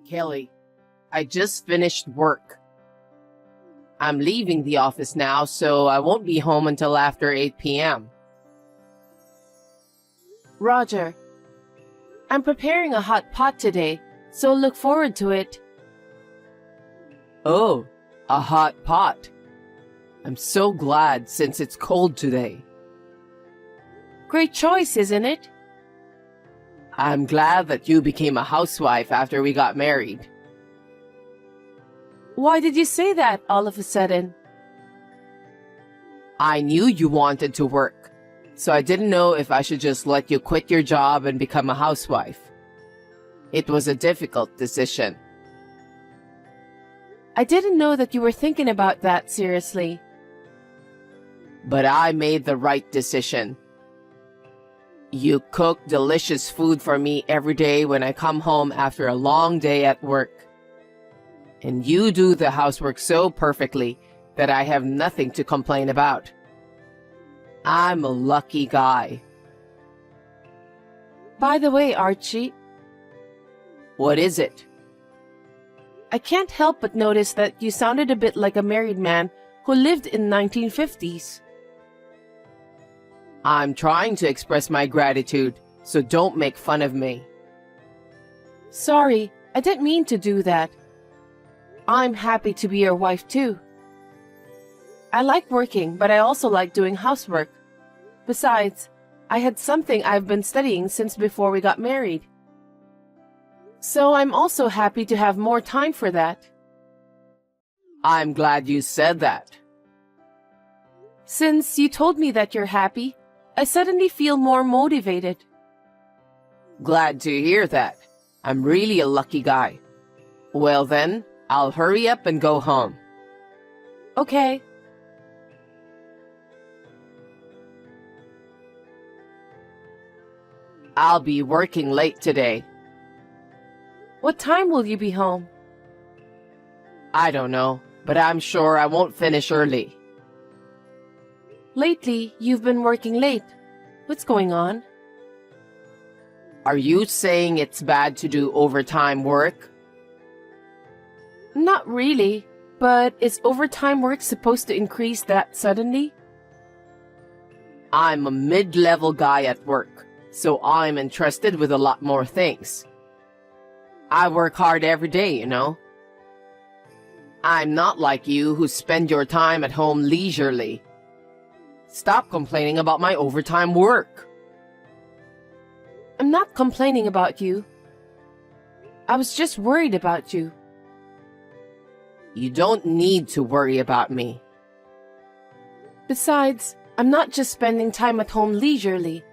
Kelly, I just finished work. I'm leaving the office now, so I won't be home until after 8 p.m. Roger, I'm preparing a hot pot today, so look forward to it. Oh, a hot pot. I'm so glad since it's cold today. Great choice, isn't it? I'm glad that you became a housewife after we got married. Why did you say that all of a sudden? I knew you wanted to work, so I didn't know if I should just let you quit your job and become a housewife. It was a difficult decision. I didn't know that you were thinking about that seriously. But I made the right decision. You cook delicious food for me every day when I come home after a long day at work. And you do the housework so perfectly that I have nothing to complain about. I'm a lucky guy. By the way, Archie, What is it? I can't help but notice that you sounded a bit like a married man who lived in 1950s. I'm trying to express my gratitude, so don't make fun of me. Sorry, I didn't mean to do that. I'm happy to be your wife too. I like working, but I also like doing housework. Besides, I had something I've been studying since before we got married. So I'm also happy to have more time for that. I'm glad you said that. Since you told me that you're happy, I suddenly feel more motivated. Glad to hear that. I'm really a lucky guy. Well then, I'll hurry up and go home. Okay. I'll be working late today. What time will you be home? I don't know, but I'm sure I won't finish early. Lately, you've been working late. What's going on? Are you saying it's bad to do overtime work? Not really, but is overtime work supposed to increase that suddenly? I'm a mid-level guy at work, so I'm entrusted with a lot more things. I work hard every day, you know. I'm not like you who spend your time at home leisurely. Stop complaining about my overtime work. I'm not complaining about you. I was just worried about you. You don't need to worry about me. Besides, I'm not just spending time at home leisurely.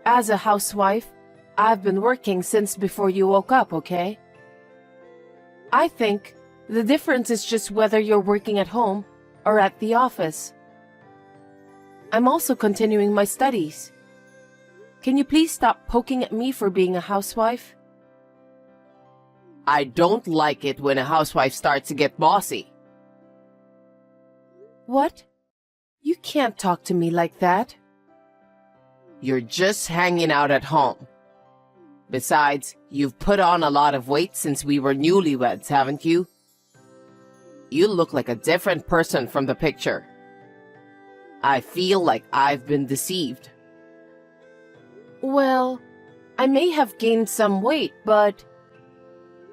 As a housewife, I've been working since before you woke up, okay? I think the difference is just whether you're working at home or at the office. I'm also continuing my studies. Can you please stop poking at me for being a housewife? I don't like it when a housewife starts to get bossy. What? You can't talk to me like that. You're just hanging out at home. Besides, you've put on a lot of weight since we were newlyweds, haven't you? You look like a different person from the picture. I feel like I've been deceived. Well, I may have gained some weight, but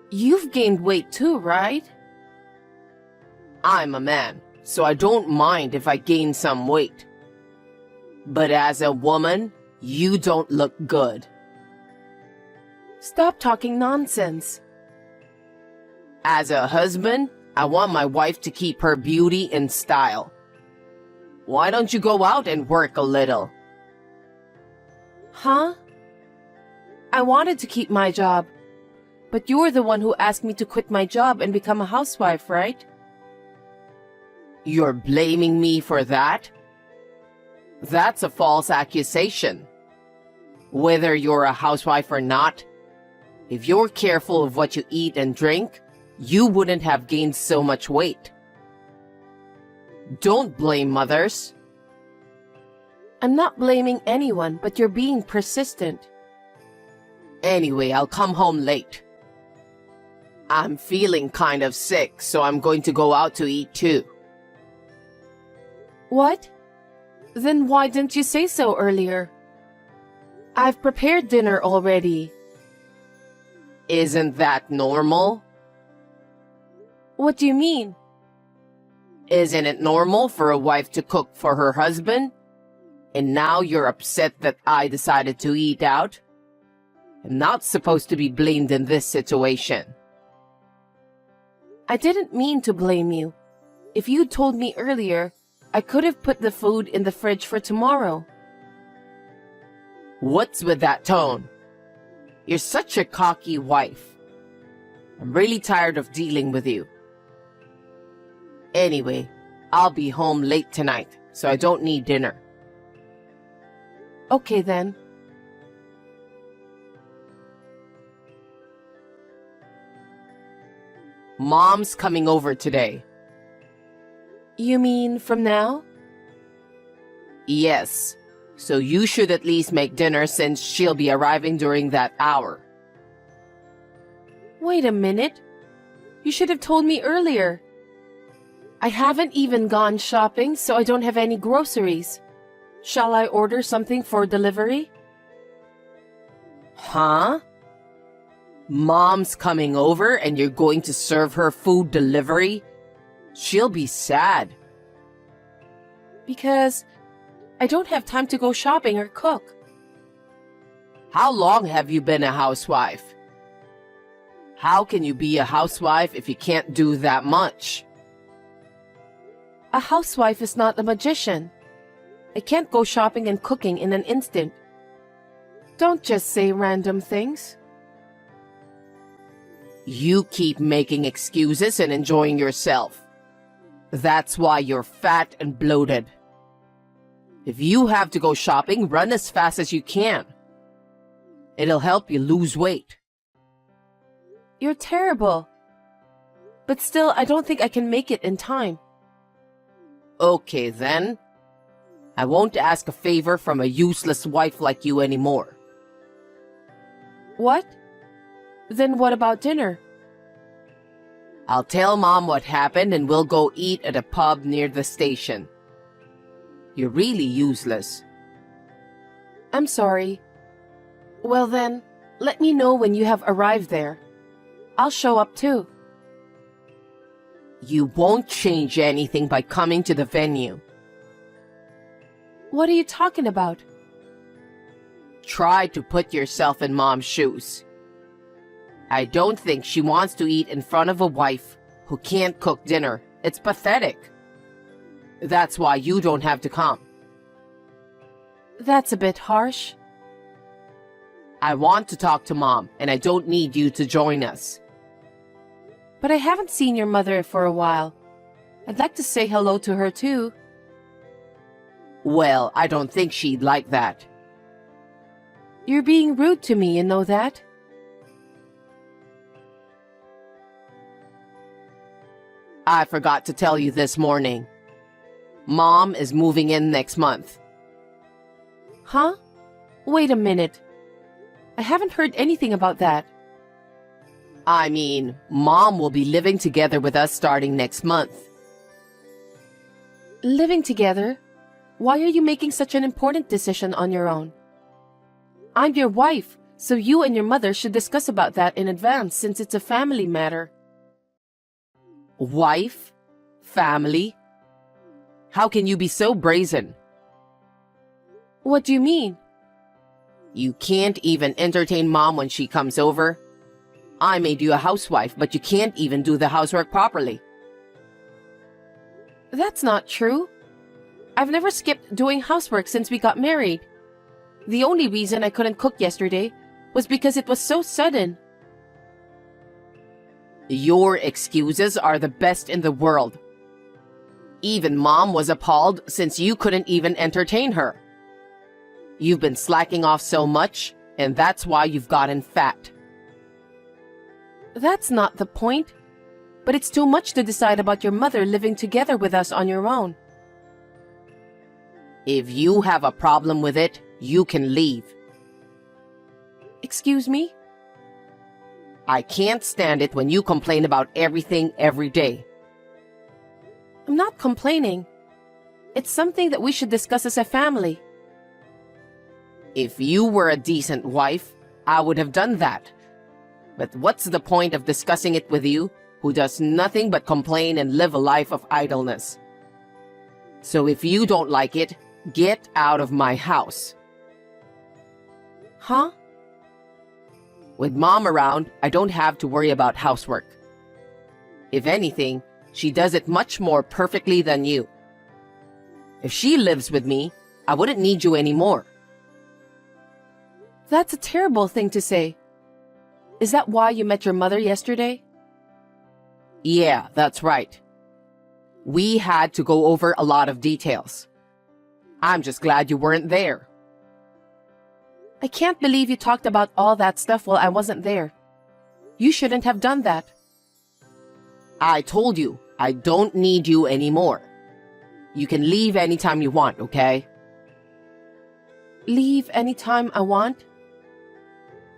you've gained weight too, right? I'm a man, so I don't mind if I gain some weight. But as a woman, you don't look good. Stop talking nonsense. As a husband, I want my wife to keep her beauty in style. Why don't you go out and work a little? Huh? I wanted to keep my job, but you're the one who asked me to quit my job and become a housewife, right? You're blaming me for that? That's a false accusation. Whether you're a housewife or not, if you're careful of what you eat and drink, you wouldn't have gained so much weight. Don't blame mothers. I'm not blaming anyone, but you're being persistent. Anyway, I'll come home late. I'm feeling kind of sick, so I'm going to go out to eat too. What? Then why didn't you say so earlier? I've prepared dinner already. Isn't that normal? What do you mean? Isn't it normal for a wife to cook for her husband? And now you're upset that I decided to eat out? I'm not supposed to be blamed in this situation. I didn't mean to blame you. If you'd told me earlier, I could have put the food in the fridge for tomorrow. What's with that tone? You're such a cocky wife. I'm really tired of dealing with you. Anyway, I'll be home late tonight, so I don't need dinner. Okay then. Mom's coming over today. You mean from now? Yes, so you should at least make dinner since she'll be arriving during that hour. Wait a minute. You should have told me earlier. I haven't even gone shopping, so I don't have any groceries. Shall I order something for delivery? Huh? Mom's coming over and you're going to serve her food delivery? She'll be sad. Because I don't have time to go shopping or cook. How long have you been a housewife? How can you be a housewife if you can't do that much? A housewife is not a magician. I can't go shopping and cooking in an instant. Don't just say random things. You keep making excuses and enjoying yourself. That's why you're fat and bloated. If you have to go shopping, run as fast as you can. It'll help you lose weight. You're terrible. But still, I don't think I can make it in time. Okay then. I won't ask a favor from a useless wife like you anymore. What? Then what about dinner? I'll tell Mom what happened and we'll go eat at a pub near the station. You're really useless. I'm sorry. Well then, let me know when you have arrived there. I'll show up too. You won't change anything by coming to the venue. What are you talking about? Try to put yourself in Mom's shoes. I don't think she wants to eat in front of a wife who can't cook dinner. It's pathetic. That's why you don't have to come. That's a bit harsh. I want to talk to Mom, and I don't need you to join us. But I haven't seen your mother for a while. I'd like to say hello to her too. Well, I don't think she'd like that. You're being rude to me, you know that? I forgot to tell you this morning. Mom is moving in next month. Huh? Wait a minute. I haven't heard anything about that. I mean, Mom will be living together with us starting next month. Living together? Why are you making such an important decision on your own? I'm your wife, so you and your mother should discuss about that in advance since it's a family matter. Wife? Family? How can you be so brazen? What do you mean? You can't even entertain Mom when she comes over. I made you a housewife, but you can't even do the housework properly. That's not true. I've never skipped doing housework since we got married. The only reason I couldn't cook yesterday was because it was so sudden. Your excuses are the best in the world. Even Mom was appalled since you couldn't even entertain her. You've been slacking off so much, and that's why you've gotten fat. That's not the point. But it's too much to decide about your mother living together with us on your own. If you have a problem with it, you can leave. Excuse me? I can't stand it when you complain about everything every day. I'm not complaining. It's something that we should discuss as a family. If you were a decent wife, I would have done that. But what's the point of discussing it with you, who does nothing but complain and live a life of idleness? So if you don't like it, get out of my house. Huh? With Mom around, I don't have to worry about housework. If anything, she does it much more perfectly than you. If she lives with me, I wouldn't need you anymore. That's a terrible thing to say. Is that why you met your mother yesterday? Yeah, that's right. We had to go over a lot of details. I'm just glad you weren't there. I can't believe you talked about all that stuff while I wasn't there. You shouldn't have done that. I told you, I don't need you anymore. You can leave anytime you want, okay? Leave anytime I want?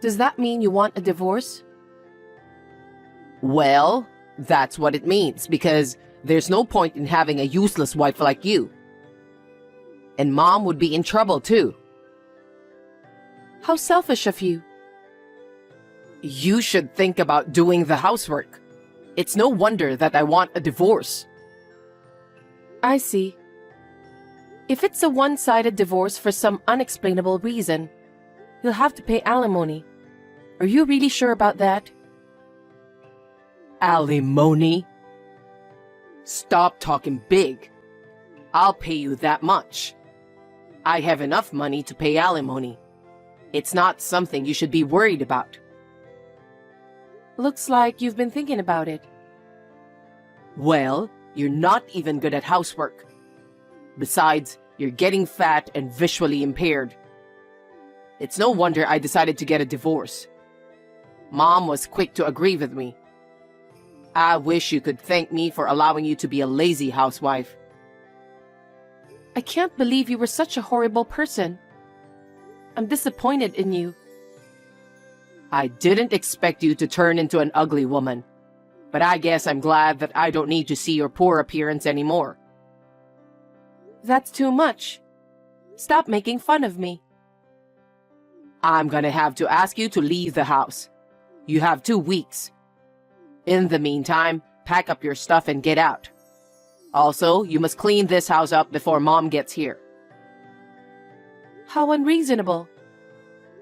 Does that mean you want a divorce? Well, that's what it means, because there's no point in having a useless wife like you. And Mom would be in trouble too. How selfish of you. You should think about doing the housework. It's no wonder that I want a divorce. I see. If it's a one-sided divorce for some unexplainable reason, you'll have to pay alimony. Are you really sure about that? Alimony? Stop talking big. I'll pay you that much. I have enough money to pay alimony. It's not something you should be worried about. Looks like you've been thinking about it. Well, you're not even good at housework. Besides, you're getting fat and visually impaired. It's no wonder I decided to get a divorce. Mom was quick to agree with me. I wish you could thank me for allowing you to be a lazy housewife. I can't believe you were such a horrible person. I'm disappointed in you. I didn't expect you to turn into an ugly woman, but I guess I'm glad that I don't need to see your poor appearance anymore. That's too much. Stop making fun of me. I'm gonna have to ask you to leave the house. You have 2 weeks. In the meantime, pack up your stuff and get out. Also, you must clean this house up before Mom gets here. How unreasonable.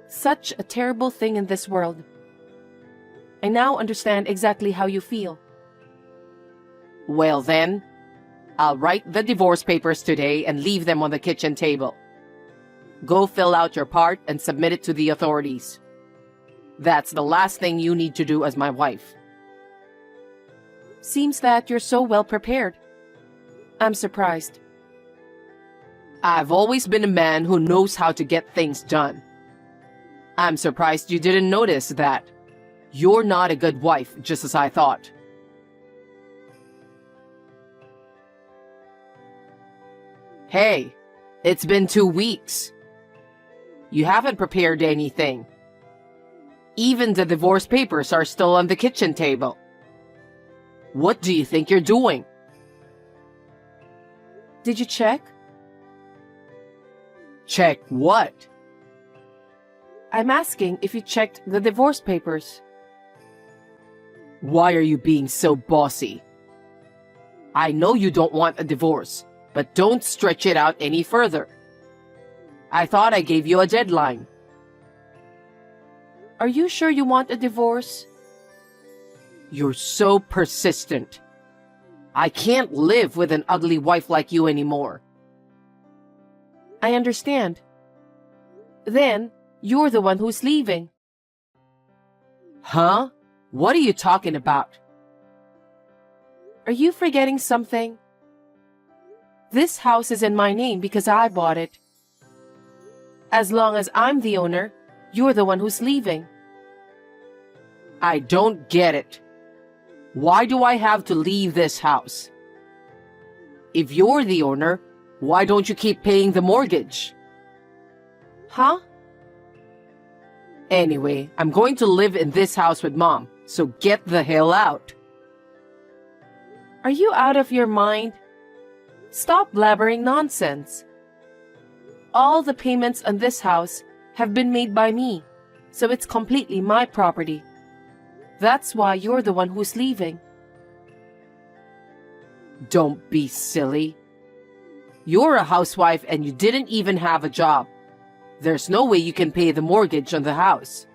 Such a terrible thing in this world. I now understand exactly how you feel. Well then, I'll write the divorce papers today and leave them on the kitchen table. Go fill out your part and submit it to the authorities. That's the last thing you need to do as my wife. Seems that you're so well prepared. I'm surprised. I've always been a man who knows how to get things done. I'm surprised you didn't notice that. You're not a good wife, just as I thought. Hey, it's been 2 weeks. You haven't prepared anything. Even the divorce papers are still on the kitchen table. What do you think you're doing? Did you check? Check what? I'm asking if you checked the divorce papers. Why are you being so bossy? I know you don't want a divorce, but don't stretch it out any further. I thought I gave you a deadline. Are you sure you want a divorce? You're so persistent. I can't live with an ugly wife like you anymore. I understand. Then, you're the one who's leaving. Huh? What are you talking about? Are you forgetting something? This house is in my name because I bought it. As long as I'm the owner, you're the one who's leaving. I don't get it. Why do I have to leave this house? If you're the owner, why don't you keep paying the mortgage? Huh? Anyway, I'm going to live in this house with Mom, So get the hell out. Are you out of your mind? Stop blabbering nonsense. All the payments on this house have been made by me, so it's completely my property. That's why you're the one who's leaving. Don't be silly. You're a housewife and you didn't even have a job. There's no way you can pay the mortgage on the house.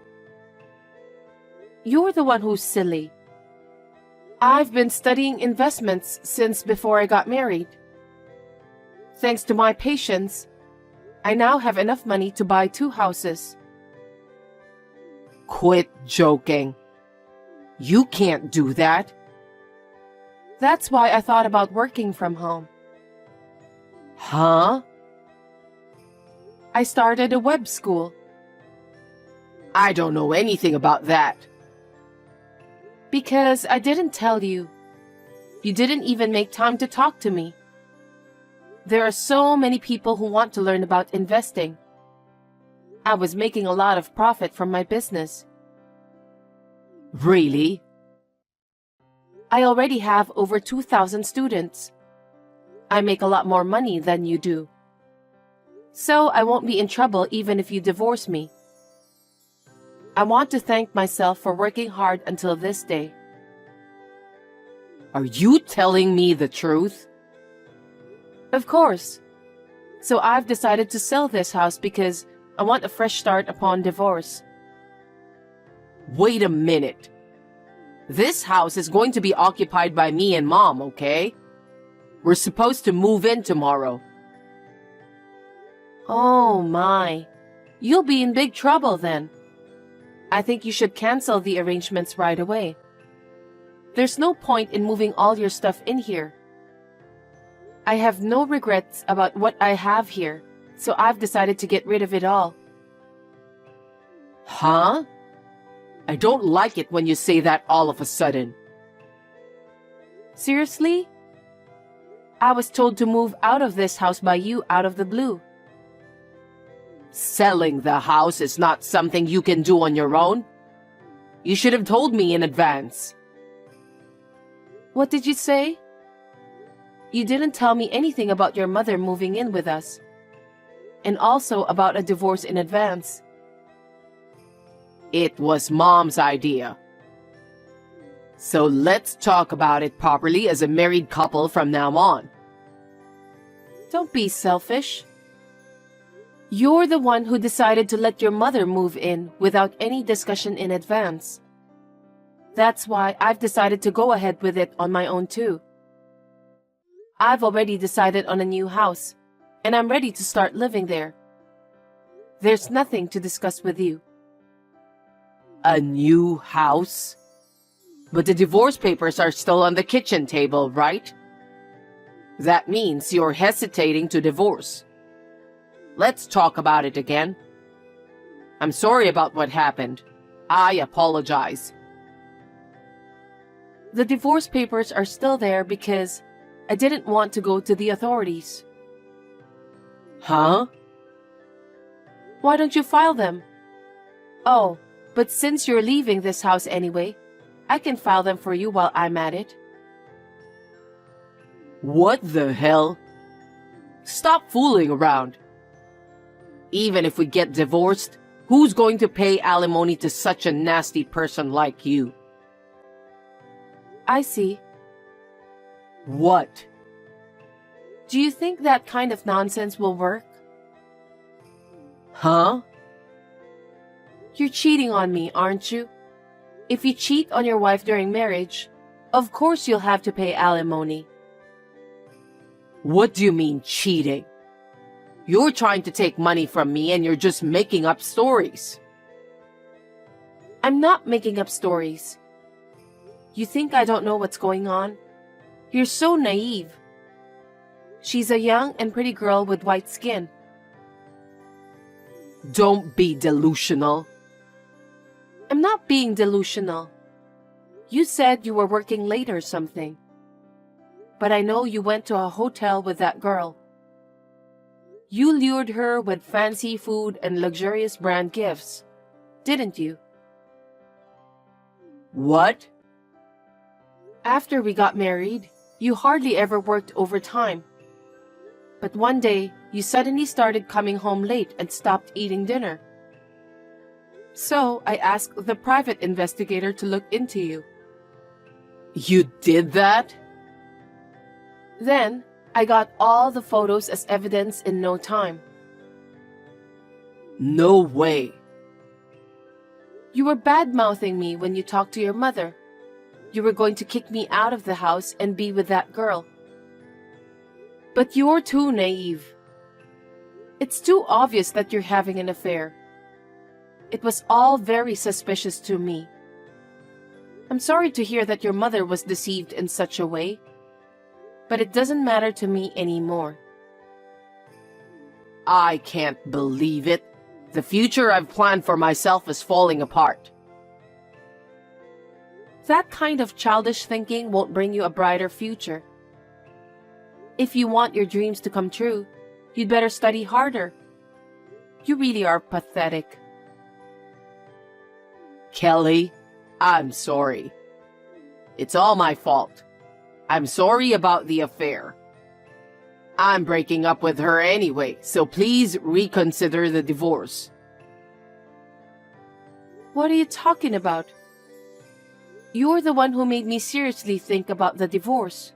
You're the one who's silly. I've been studying investments since before I got married. Thanks to my patience, I now have enough money to buy 2 houses. Quit joking. You can't do that. That's why I thought about working from home. Huh? I started a web school. I don't know anything about that. Because I didn't tell you. You didn't even make time to talk to me. There are so many people who want to learn about investing. I was making a lot of profit from my business. Really? I already have over 2,000 students. I make a lot more money than you do. So I won't be in trouble even if you divorce me. I want to thank myself for working hard until this day. Are you telling me the truth? Of course. So I've decided to sell this house because I want a fresh start upon divorce. Wait a minute. This house is going to be occupied by me and Mom, okay? We're supposed to move in tomorrow. Oh my. You'll be in big trouble then. I think you should cancel the arrangements right away. There's no point in moving all your stuff in here. I have no regrets about what I have here, so I've decided to get rid of it all. Huh? I don't like it when you say that all of a sudden. Seriously? I was told to move out of this house by you out of the blue. Selling the house is not something you can do on your own. You should have told me in advance. What did you say? You didn't tell me anything about your mother moving in with us. And also about a divorce in advance. It was Mom's idea. So let's talk about it properly as a married couple from now on. Don't be selfish. You're the one who decided to let your mother move in without any discussion in advance. That's why I've decided to go ahead with it on my own too. I've already decided on a new house, and I'm ready to start living there. There's nothing to discuss with you. A new house? But the divorce papers are still on the kitchen table, right? That means you're hesitating to divorce. Let's talk about it again. I'm sorry about what happened. I apologize. The divorce papers are still there because I didn't want to go to the authorities. Huh? Why don't you file them? Oh, but since you're leaving this house anyway, I can file them for you while I'm at it. What the hell? Stop fooling around. Even if we get divorced, who's going to pay alimony to such a nasty person like you? I see. What? Do you think that kind of nonsense will work? Huh? You're cheating on me, aren't you? If you cheat on your wife during marriage, of course you'll have to pay alimony. What do you mean, cheating? You're trying to take money from me and you're just making up stories. I'm not making up stories. You think I don't know what's going on? You're so naive. She's a young and pretty girl with white skin. Don't be delusional. I'm not being delusional. You said you were working late or something. But I know you went to a hotel with that girl. You lured her with fancy food and luxurious brand gifts, didn't you? What? After we got married, you hardly ever worked overtime. But one day, you suddenly started coming home late and stopped eating dinner. So I asked the private investigator to look into you. You did that? Then, I got all the photos as evidence in no time. No way. You were bad-mouthing me when you talked to your mother. You were going to kick me out of the house and be with that girl. But you're too naive. It's too obvious that you're having an affair. It was all very suspicious to me. I'm sorry to hear that your mother was deceived in such a way, but it doesn't matter to me anymore. I can't believe it. The future I've planned for myself is falling apart. That kind of childish thinking won't bring you a brighter future. If you want your dreams to come true, you'd better study harder. You really are pathetic. Kelly, I'm sorry. It's all my fault. I'm sorry about the affair. I'm breaking up with her anyway, so please reconsider the divorce. What are you talking about? You're the one who made me seriously think about the divorce.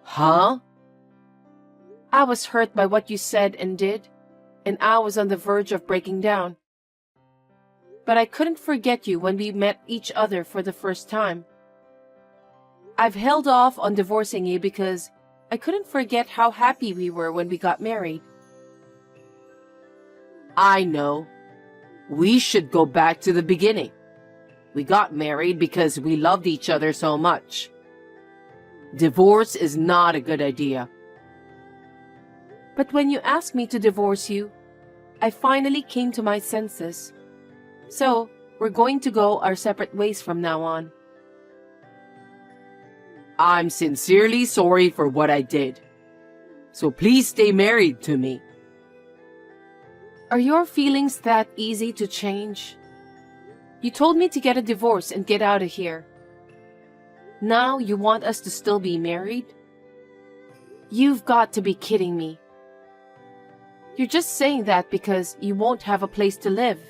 Huh? I was hurt by what you said and did, and I was on the verge of breaking down. But I couldn't forget you when we met each other for the first time. I've held off on divorcing you because I couldn't forget how happy we were when we got married. I know. We should go back to the beginning. We got married because we loved each other so much. Divorce is not a good idea. But when you asked me to divorce you, I finally came to my senses. So, we're going to go our separate ways from now on. I'm sincerely sorry for what I did. So please stay married to me. Are your feelings that easy to change? You told me to get a divorce and get out of here. Now you want us to still be married? You've got to be kidding me. You're just saying that because you won't have a place to live.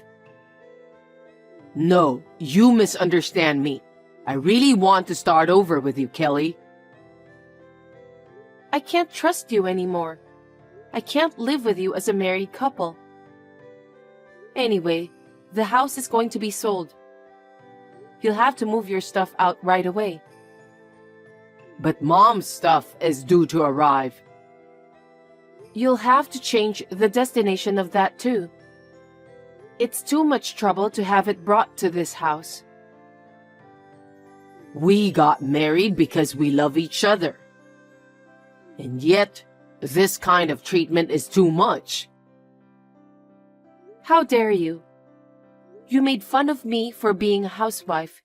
No, you misunderstand me. I really want to start over with you, Kelly. I can't trust you anymore. I can't live with you as a married couple. Anyway, the house is going to be sold. You'll have to move your stuff out right away. But Mom's stuff is due to arrive. You'll have to change the destination of that too. It's too much trouble to have it brought to this house. We got married because we love each other. And yet, this kind of treatment is too much. How dare you? You made fun of me for being a housewife.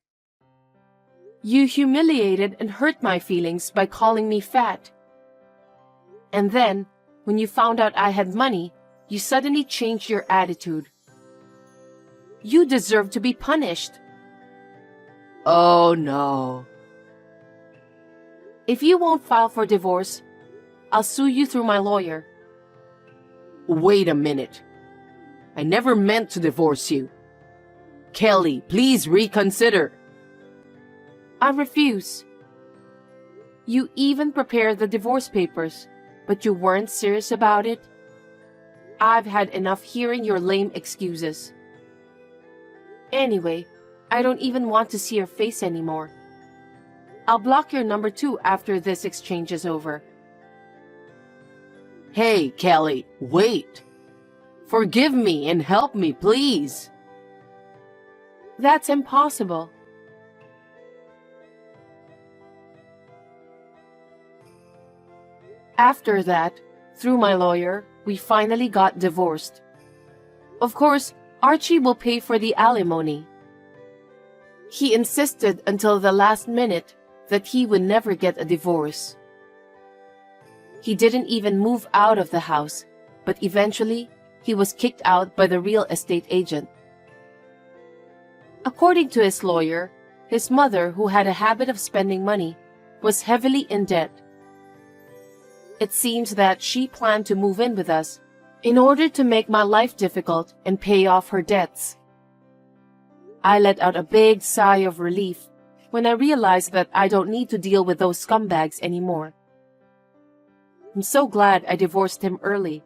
You humiliated and hurt my feelings by calling me fat. And then, when you found out I had money, you suddenly changed your attitude. You deserve to be punished. Oh no. If you won't file for divorce, I'll sue you through my lawyer. Wait a minute. I never meant to divorce you. Kelly, please reconsider. I refuse. You even prepared the divorce papers, but you weren't serious about it. I've had enough hearing your lame excuses. Anyway, I don't even want to see your face anymore. I'll block your number too after this exchange is over. Hey, Kelly, wait. Forgive me and help me, please. That's impossible. After that, through my lawyer, we finally got divorced. Of course, Archie will pay for the alimony. He insisted until the last minute that he would never get a divorce. He didn't even move out of the house, but eventually he was kicked out by the real estate agent. According to his lawyer, his mother, who had a habit of spending money, was heavily in debt. It seems that she planned to move in with us in order to make my life difficult and pay off her debts. I let out a big sigh of relief when I realized that I don't need to deal with those scumbags anymore. I'm so glad I divorced him early.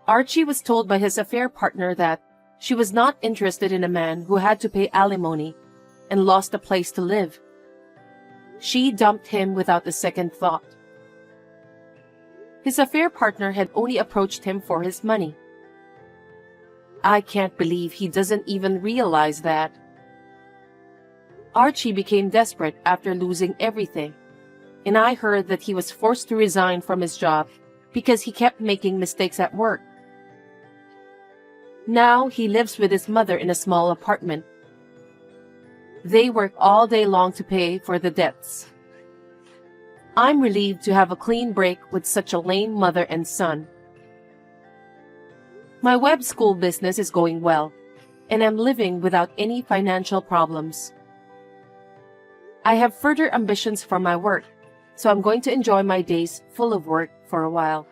Archie was told by his affair partner that she was not interested in a man who had to pay alimony and lost a place to live. She dumped him without a second thought. His affair partner had only approached him for his money. I can't believe he doesn't even realize that. Archie became desperate after losing everything, and I heard that he was forced to resign from his job because he kept making mistakes at work. Now he lives with his mother in a small apartment. They work all day long to pay for the debts. I'm relieved to have a clean break with such a lame mother and son. My web school business is going well, and I'm living without any financial problems. I have further ambitions for my work, so I'm going to enjoy my days full of work for a while.